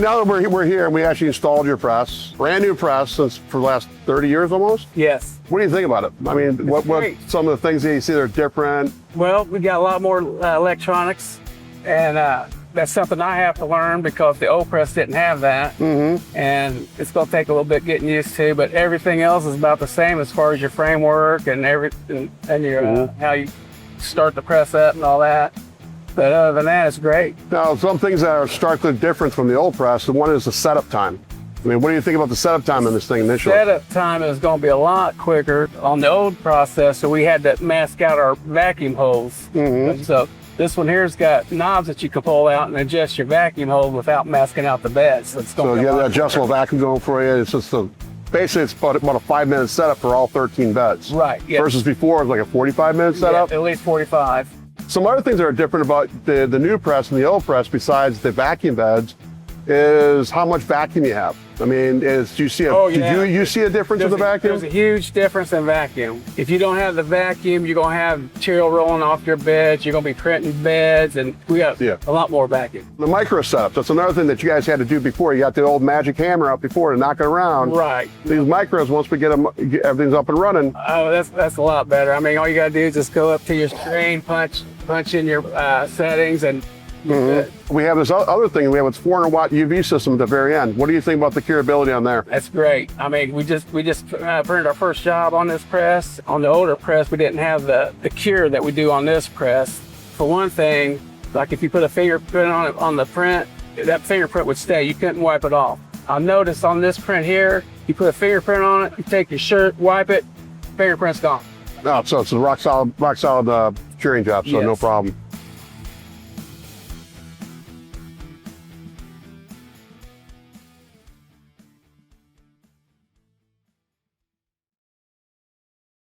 Now that we're here and we actually installed your press, brand new press since for the last 30 years almost. Yes. What do you think about it? I mean, what some of the things that you see that are different? Well, we got a lot more electronics, and that's something I have to learn because the old press didn't have that. Mm-hmm. And it's going to take a little bit getting used to, but everything else is about the same as far as your framework and everything, and your how you start the press up and all that. But other than that, it's great. Now, some things that are starkly different from the old press, the one is the setup time. I mean, what do you think about the setup time on this thing initially? Setup time is going to be a lot quicker. On the old processor, we had to mask out our vacuum holes. Mm-hmm. So this one here's got knobs that you can pull out and adjust your vacuum hole without masking out the bed. So it's going so you have the adjustable vacuum going for you. It's just basically it's about a 5-minute setup for all 13 beds. Right. Yes. Versus before, it was like a 45-minute setup. Yeah, at least 45. Some other things that are different about the new press and the old press, besides the vacuum beds, is how much vacuum you have. I mean, do you see you see a difference in the vacuum? There's a huge difference in vacuum. If you don't have the vacuum, you're going to have material rolling off your beds. You're going to be printing beds, and we got a lot more vacuum. The micro setup, that's another thing that you guys had to do before. You got the old magic hammer out before to knock it around. Right. These micros, once we get everything's up and running. Oh, that's a lot better. I mean, all you got to do is just go up to your screen, punch in your settings, and we have this other thing. We have its 400-watt UV system at the very end. What do you think about the curability on there? That's great. I mean, we just printed our first job on this press. On the older press, we didn't have the cure that we do on this press. For one thing, like if you put a fingerprint on it on the print, that fingerprint would stay. You couldn't wipe it off. I noticed on this print here, you put a fingerprint on it, you take your shirt, wipe it, fingerprint's gone. No, so it's a rock solid curing job, so no problem.